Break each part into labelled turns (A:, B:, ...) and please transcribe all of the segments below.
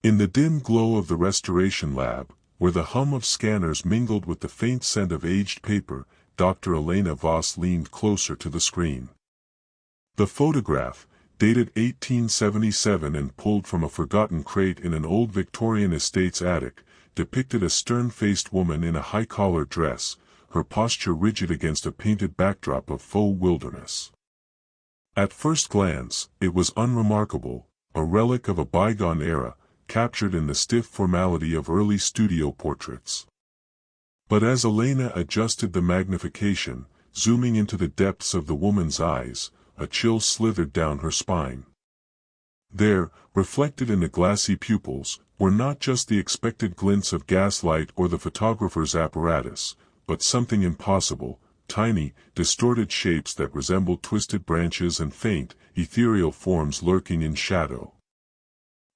A: In the dim glow of the restoration lab, where the hum of scanners mingled with the faint scent of aged paper, Dr. Elena Voss leaned closer to the screen. The photograph, dated 1877 and pulled from a forgotten crate in an old Victorian estate's attic, depicted a stern-faced woman in a high-collared dress, her posture rigid against a painted backdrop of faux wilderness. At first glance, it was unremarkable, a relic of a bygone era, captured in the stiff formality of early studio portraits. But as Elena adjusted the magnification, zooming into the depths of the woman's eyes, a chill slithered down her spine. There, reflected in the glassy pupils, were not just the expected glints of gaslight or the photographer's apparatus, but something impossible, tiny, distorted shapes that resembled twisted branches and faint, ethereal forms lurking in shadow.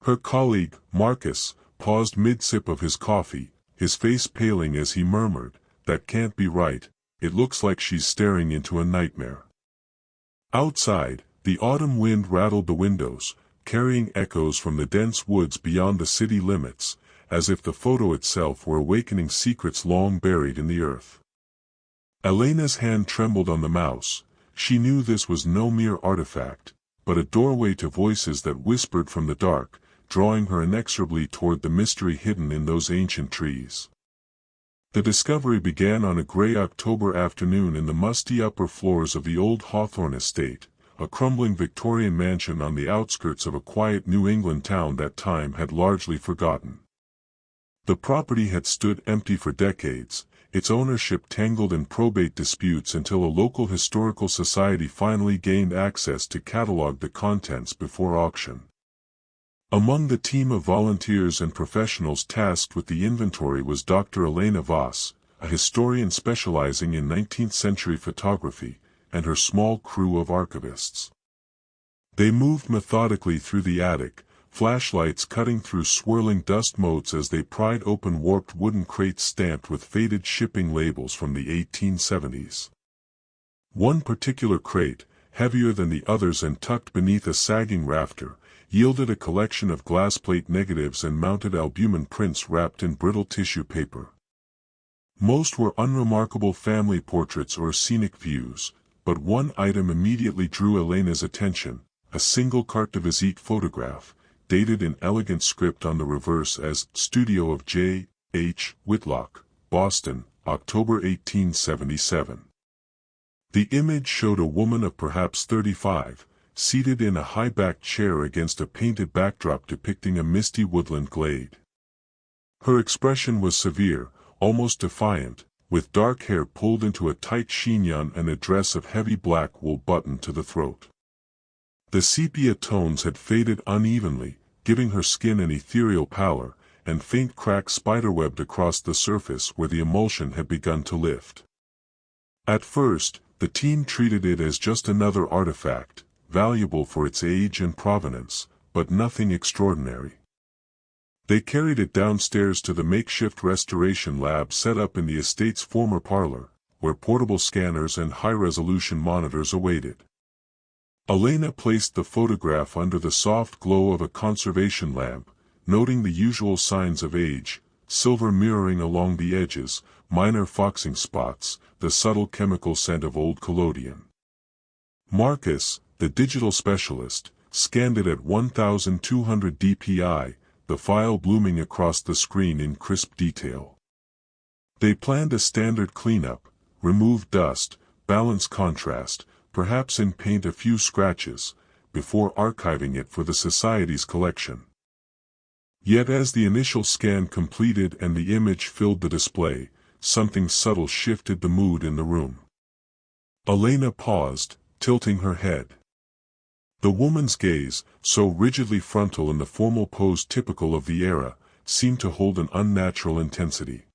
A: Her colleague, Marcus, paused mid-sip of his coffee, his face paling as he murmured, "That can't be right, it looks like she's staring into a nightmare." Outside, the autumn wind rattled the windows, carrying echoes from the dense woods beyond the city limits, as if the photo itself were awakening secrets long buried in the earth. Elena's hand trembled on the mouse. She knew this was no mere artifact, but a doorway to voices that whispered from the dark, drawing her inexorably toward the mystery hidden in those ancient trees. The discovery began on a gray October afternoon in the musty upper floors of the old Hawthorne estate, a crumbling Victorian mansion on the outskirts of a quiet New England town that time had largely forgotten. The property had stood empty for decades, its ownership tangled in probate disputes until a local historical society finally gained access to catalog the contents before auction. Among the team of volunteers and professionals tasked with the inventory was Dr. Elena Voss, a historian specializing in 19th-century photography, and her small crew of archivists. They moved methodically through the attic, flashlights cutting through swirling dust motes as they pried open warped wooden crates stamped with faded shipping labels from the 1870s. One particular crate, heavier than the others and tucked beneath a sagging rafter, yielded a collection of glassplate negatives and mounted albumin prints wrapped in brittle tissue paper. Most were unremarkable family portraits or scenic views, but one item immediately drew Elena's attention, a single carte de visite photograph, dated in elegant script on the reverse as "Studio of J. H. Whitlock, Boston, October 1877. The image showed a woman of perhaps 35, seated in a high-backed chair against a painted backdrop depicting a misty woodland glade. Her expression was severe, almost defiant, with dark hair pulled into a tight chignon and a dress of heavy black wool buttoned to the throat. The sepia tones had faded unevenly, giving her skin an ethereal pallor, and faint cracks spiderwebbed across the surface where the emulsion had begun to lift. At first, the team treated it as just another artifact, valuable for its age and provenance, but nothing extraordinary. They carried it downstairs to the makeshift restoration lab set up in the estate's former parlor, where portable scanners and high-resolution monitors awaited. Elena placed the photograph under the soft glow of a conservation lamp, noting the usual signs of age, silver mirroring along the edges, minor foxing spots, the subtle chemical scent of old collodion. Marcus, the digital specialist, scanned it at 1200 dpi, the file blooming across the screen in crisp detail. They planned a standard cleanup, remove dust, balance contrast, perhaps in paint a few scratches, before archiving it for the Society's collection. Yet as the initial scan completed and the image filled the display, something subtle shifted the mood in the room. Elena paused, tilting her head. The woman's gaze, so rigidly frontal in the formal pose typical of the era, seemed to hold an unnatural intensity.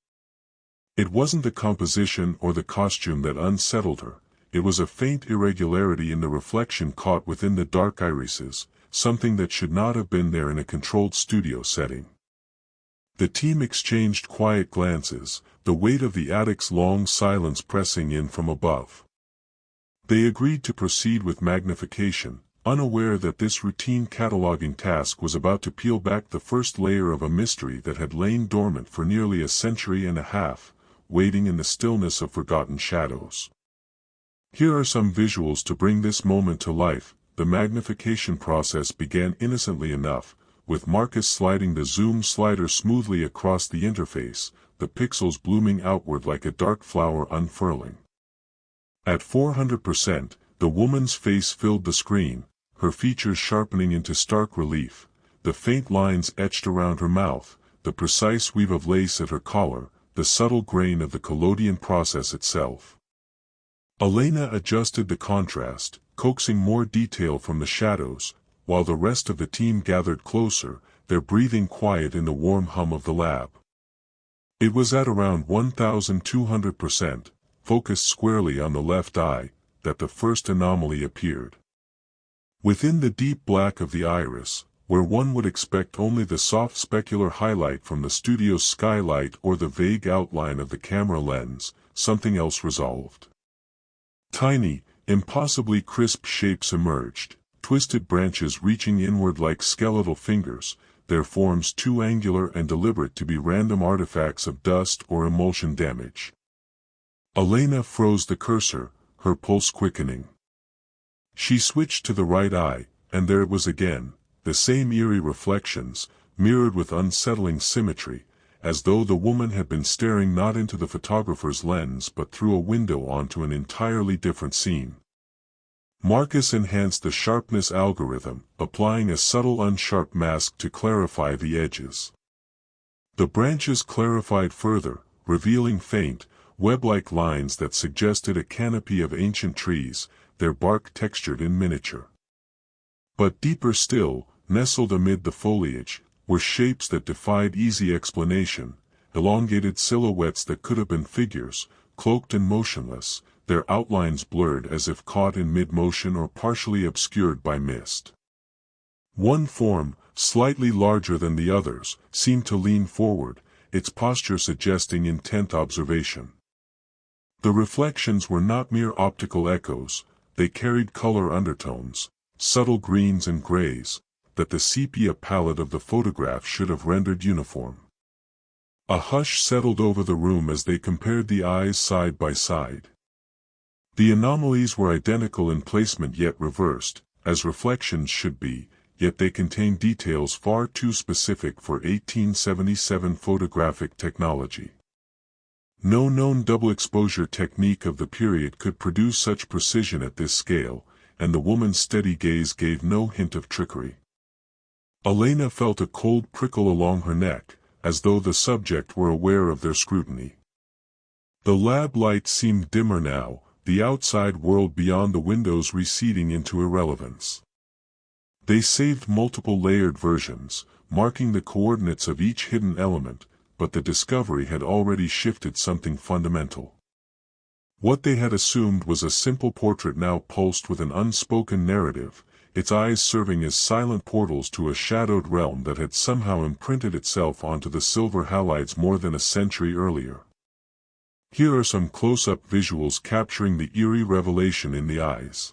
A: It wasn't the composition or the costume that unsettled her, it was a faint irregularity in the reflection caught within the dark irises, something that should not have been there in a controlled studio setting. The team exchanged quiet glances, the weight of the attic's long silence pressing in from above. They agreed to proceed with magnification, unaware that this routine cataloging task was about to peel back the first layer of a mystery that had lain dormant for nearly a century and a half, waiting in the stillness of forgotten shadows. Here are some visuals to bring this moment to life. The magnification process began innocently enough, with Marcus sliding the zoom slider smoothly across the interface, the pixels blooming outward like a dark flower unfurling. At 400%, the woman's face filled the screen, her features sharpening into stark relief, the faint lines etched around her mouth, the precise weave of lace at her collar, the subtle grain of the collodion process itself. Elena adjusted the contrast, coaxing more detail from the shadows, while the rest of the team gathered closer, their breathing quiet in the warm hum of the lab. It was at around 1200%, focused squarely on the left eye, that the first anomaly appeared. Within the deep black of the iris, where one would expect only the soft specular highlight from the studio's skylight or the vague outline of the camera lens, something else resolved. Tiny, impossibly crisp shapes emerged, twisted branches reaching inward like skeletal fingers, their forms too angular and deliberate to be random artifacts of dust or emulsion damage. Elena froze the cursor, her pulse quickening. She switched to the right eye, and there it was again, the same eerie reflections, mirrored with unsettling symmetry, as though the woman had been staring not into the photographer's lens but through a window onto an entirely different scene. Marcus enhanced the sharpness algorithm, applying a subtle unsharp mask to clarify the edges. The branches clarified further, revealing faint, web-like lines that suggested a canopy of ancient trees, their bark textured in miniature. But deeper still, nestled amid the foliage, were shapes that defied easy explanation, elongated silhouettes that could have been figures, cloaked and motionless, their outlines blurred as if caught in mid-motion or partially obscured by mist. One form, slightly larger than the others, seemed to lean forward, its posture suggesting intent observation. The reflections were not mere optical echoes, they carried color undertones, subtle greens and grays, that the sepia palette of the photograph should have rendered uniform. A hush settled over the room as they compared the eyes side by side. The anomalies were identical in placement yet reversed, as reflections should be, yet they contained details far too specific for 1877 photographic technology. No known double-exposure technique of the period could produce such precision at this scale, and the woman's steady gaze gave no hint of trickery. Elena felt a cold prickle along her neck, as though the subject were aware of their scrutiny. The lab light seemed dimmer now, the outside world beyond the windows receding into irrelevance. They saved multiple layered versions, marking the coordinates of each hidden element, but the discovery had already shifted something fundamental. What they had assumed was a simple portrait now pulsed with an unspoken narrative, its eyes serving as silent portals to a shadowed realm that had somehow imprinted itself onto the silver halides more than a century earlier. Here are some close-up visuals capturing the eerie revelation in the eyes.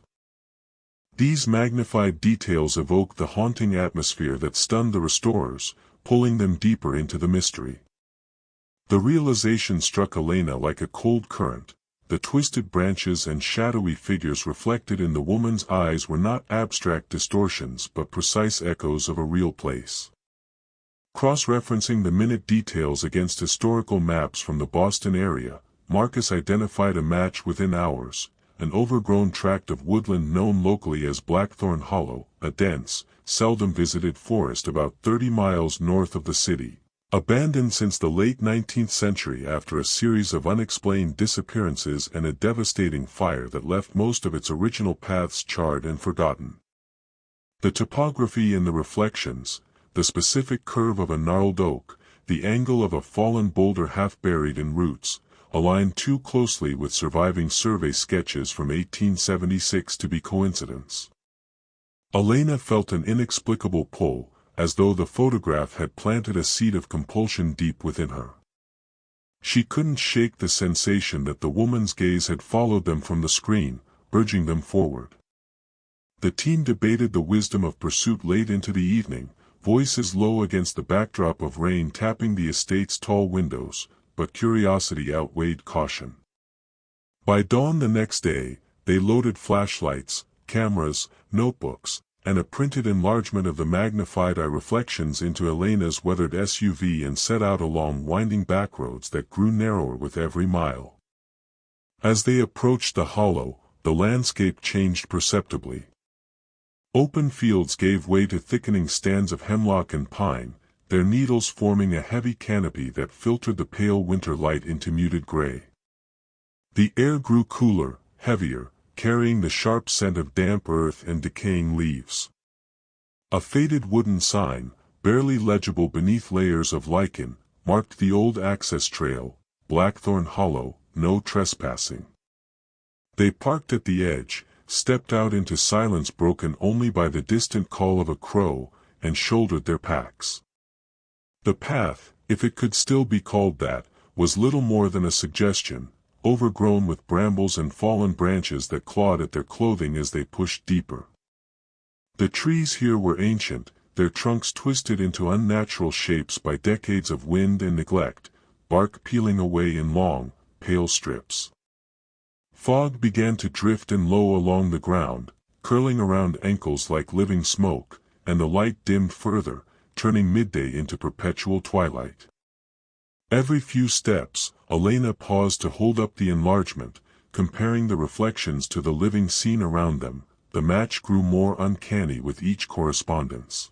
A: These magnified details evoke the haunting atmosphere that stunned the restorers, pulling them deeper into the mystery. The realization struck Elena like a cold current. The twisted branches and shadowy figures reflected in the woman's eyes were not abstract distortions but precise echoes of a real place. Cross-referencing the minute details against historical maps from the Boston area, Marcus identified a match within hours, an overgrown tract of woodland known locally as Blackthorn Hollow, a dense, seldom visited forest about 30 miles north of the city, abandoned since the late 19th century after a series of unexplained disappearances and a devastating fire that left most of its original paths charred and forgotten. The topography in the reflections, the specific curve of a gnarled oak, the angle of a fallen boulder half buried in roots, aligned too closely with surviving survey sketches from 1876 to be coincidence. Elena felt an inexplicable pull, as though the photograph had planted a seed of compulsion deep within her. She couldn't shake the sensation that the woman's gaze had followed them from the screen, urging them forward. The team debated the wisdom of pursuit late into the evening, voices low against the backdrop of rain tapping the estate's tall windows, but curiosity outweighed caution. By dawn the next day, they loaded flashlights, cameras, notebooks, and a printed enlargement of the magnified eye reflections into Elena's weathered SUV and set out along winding backroads that grew narrower with every mile. As they approached the hollow, the landscape changed perceptibly. Open fields gave way to thickening stands of hemlock and pine, their needles forming a heavy canopy that filtered the pale winter light into muted gray. The air grew cooler, heavier, carrying the sharp scent of damp earth and decaying leaves. A faded wooden sign, barely legible beneath layers of lichen, marked the old access trail, Blackthorn Hollow, no trespassing. They parked at the edge, stepped out into silence broken only by the distant call of a crow, and shouldered their packs. The path, if it could still be called that, was little more than a suggestion, overgrown with brambles and fallen branches that clawed at their clothing as they pushed deeper. The trees here were ancient, their trunks twisted into unnatural shapes by decades of wind and neglect, bark peeling away in long, pale strips. Fog began to drift in low along the ground, curling around ankles like living smoke, and the light dimmed further, turning midday into perpetual twilight. Every few steps, Elena paused to hold up the enlargement, comparing the reflections to the living scene around them. The match grew more uncanny with each correspondence.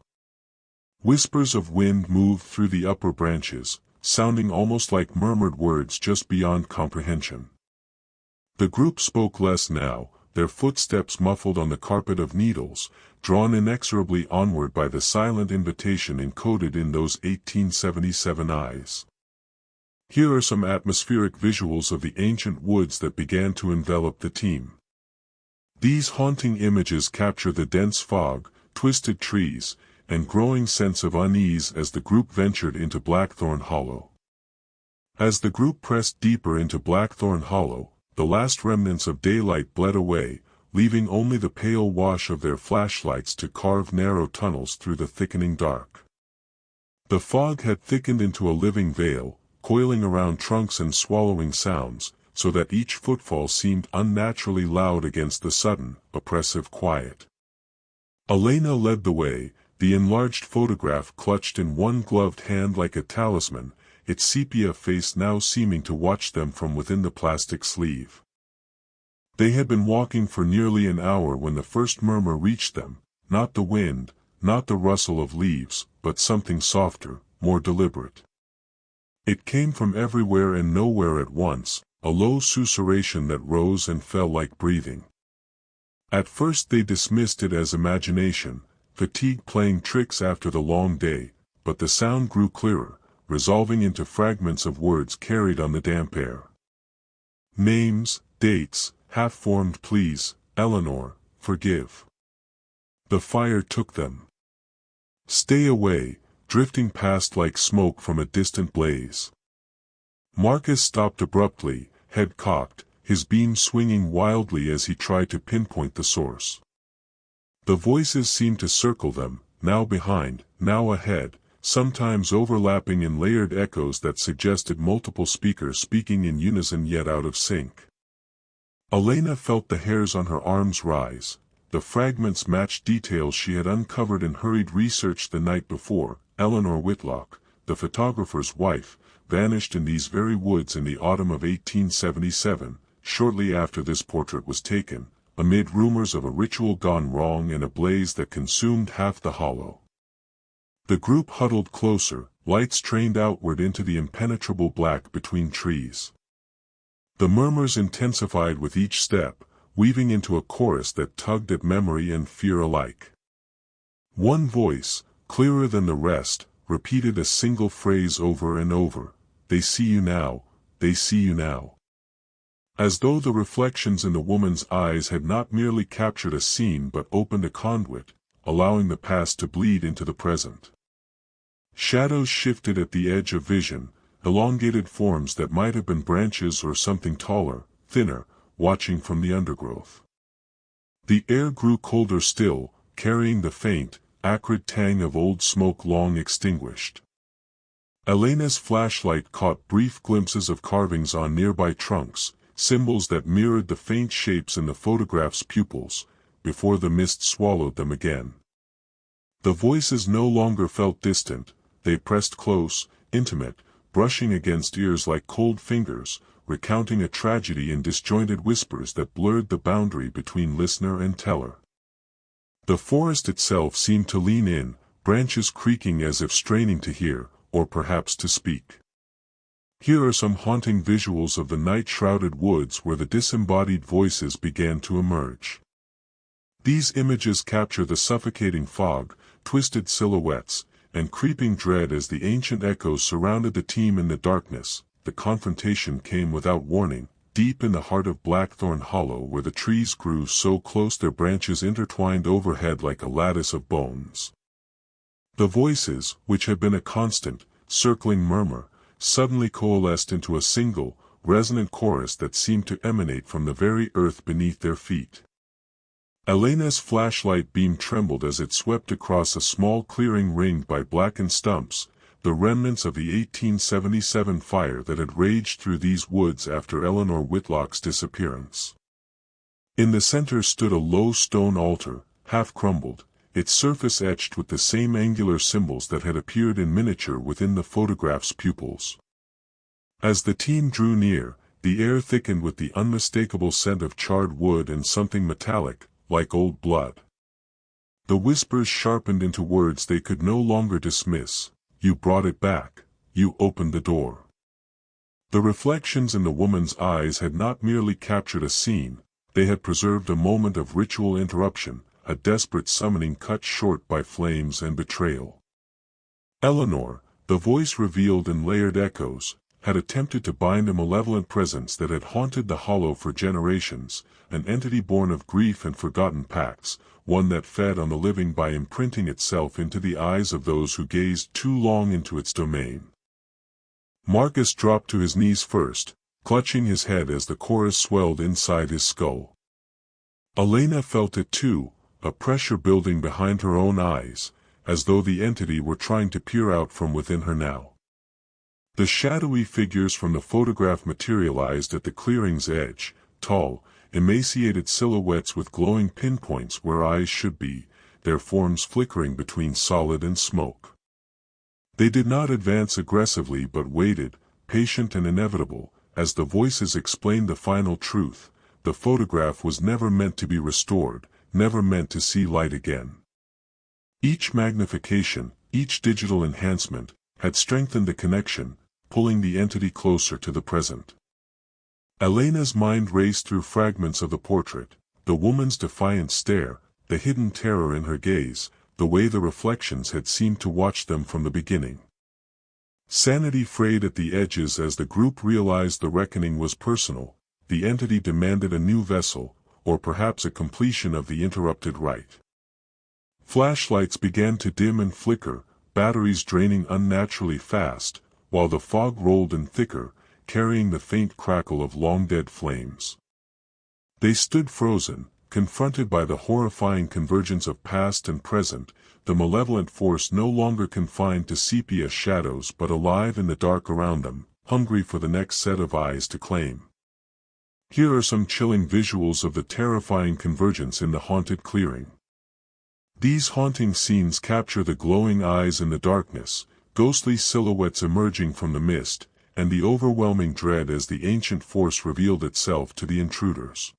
A: Whispers of wind moved through the upper branches, sounding almost like murmured words just beyond comprehension. The group spoke less now, their footsteps muffled on the carpet of needles, drawn inexorably onward by the silent invitation encoded in those 1877 eyes. Here are some atmospheric visuals of the ancient woods that began to envelop the team. These haunting images capture the dense fog, twisted trees, and growing sense of unease as the group ventured into Blackthorn Hollow. As the group pressed deeper into Blackthorn Hollow, the last remnants of daylight bled away, leaving only the pale wash of their flashlights to carve narrow tunnels through the thickening dark. The fog had thickened into a living veil, coiling around trunks and swallowing sounds, so that each footfall seemed unnaturally loud against the sudden, oppressive quiet. Elena led the way, the enlarged photograph clutched in one gloved hand like a talisman, its sepia face now seeming to watch them from within the plastic sleeve. They had been walking for nearly an hour when the first murmur reached them, not the wind, not the rustle of leaves, but something softer, more deliberate. It came from everywhere and nowhere at once, a low susurration that rose and fell like breathing. At first they dismissed it as imagination, fatigue playing tricks after the long day, but the sound grew clearer, resolving into fragments of words carried on the damp air. Names, dates, half-formed pleas, Eleanor, forgive. The fire took them. Stay away, drifting past like smoke from a distant blaze. Marcus stopped abruptly, head cocked, his beam swinging wildly as he tried to pinpoint the source. The voices seemed to circle them, now behind, now ahead, sometimes overlapping in layered echoes that suggested multiple speakers speaking in unison yet out of sync. Elena felt the hairs on her arms rise. The fragments matched details she had uncovered in hurried research the night before. Eleanor Whitlock, the photographer's wife, vanished in these very woods in the autumn of 1877, shortly after this portrait was taken, amid rumors of a ritual gone wrong and a blaze that consumed half the hollow. The group huddled closer, lights trained outward into the impenetrable black between trees. The murmurs intensified with each step, weaving into a chorus that tugged at memory and fear alike. One voice, clearer than the rest, repeated a single phrase over and over, "They see you now, they see you now." As though the reflections in the woman's eyes had not merely captured a scene but opened a conduit, allowing the past to bleed into the present. Shadows shifted at the edge of vision, elongated forms that might have been branches or something taller, thinner, watching from the undergrowth. The air grew colder still, carrying the faint, acrid tang of old smoke long extinguished. Elena's flashlight caught brief glimpses of carvings on nearby trunks, symbols that mirrored the faint shapes in the photograph's pupils, before the mist swallowed them again. The voices no longer felt distant, they pressed close, intimate, brushing against ears like cold fingers, recounting a tragedy in disjointed whispers that blurred the boundary between listener and teller. The forest itself seemed to lean in, branches creaking as if straining to hear, or perhaps to speak. Here are some haunting visuals of the night-shrouded woods where the disembodied voices began to emerge. These images capture the suffocating fog, twisted silhouettes, and creeping dread as the ancient echoes surrounded the team in the darkness. The confrontation came without warning, deep in the heart of Blackthorn Hollow where the trees grew so close their branches intertwined overhead like a lattice of bones. The voices, which had been a constant, circling murmur, suddenly coalesced into a single, resonant chorus that seemed to emanate from the very earth beneath their feet. Elena's flashlight beam trembled as it swept across a small clearing ringed by blackened stumps, the remnants of the 1877 fire that had raged through these woods after Eleanor Whitlock's disappearance. In the center stood a low stone altar, half crumbled, its surface etched with the same angular symbols that had appeared in miniature within the photograph's pupils. As the team drew near, the air thickened with the unmistakable scent of charred wood and something metallic, like old blood. The whispers sharpened into words they could no longer dismiss. You brought it back, you opened the door. The reflections in the woman's eyes had not merely captured a scene, they had preserved a moment of ritual interruption, a desperate summoning cut short by flames and betrayal. Eleanor, the voice revealed in layered echoes, had attempted to bind a malevolent presence that had haunted the hollow for generations, an entity born of grief and forgotten pacts, one that fed on the living by imprinting itself into the eyes of those who gazed too long into its domain. Marcus dropped to his knees first, clutching his head as the chorus swelled inside his skull. Elena felt it too, a pressure building behind her own eyes, as though the entity were trying to peer out from within her now. The shadowy figures from the photograph materialized at the clearing's edge, tall, emaciated silhouettes with glowing pinpoints where eyes should be, their forms flickering between solid and smoke. They did not advance aggressively but waited, patient and inevitable, as the voices explained the final truth. The photograph was never meant to be restored, never meant to see light again. Each magnification, each digital enhancement, had strengthened the connection, pulling the entity closer to the present. Elena's mind raced through fragments of the portrait, the woman's defiant stare, the hidden terror in her gaze, the way the reflections had seemed to watch them from the beginning. Sanity frayed at the edges as the group realized the reckoning was personal. The entity demanded a new vessel, or perhaps a completion of the interrupted rite. Flashlights began to dim and flicker, batteries draining unnaturally fast, while the fog rolled in thicker, carrying the faint crackle of long-dead flames. They stood frozen, confronted by the horrifying convergence of past and present, the malevolent force no longer confined to sepia shadows but alive in the dark around them, hungry for the next set of eyes to claim. Here are some chilling visuals of the terrifying convergence in the haunted clearing. These haunting scenes capture the glowing eyes in the darkness, ghostly silhouettes emerging from the mist, and the overwhelming dread as the ancient force revealed itself to the intruders.